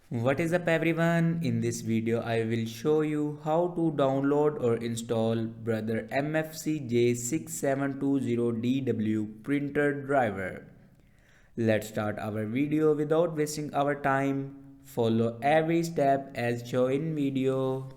What is up everyone? In this video I will show you how to download or install brother MFC J6720DW printer driver. Let's start our video without wasting our time. Follow every step as shown in video.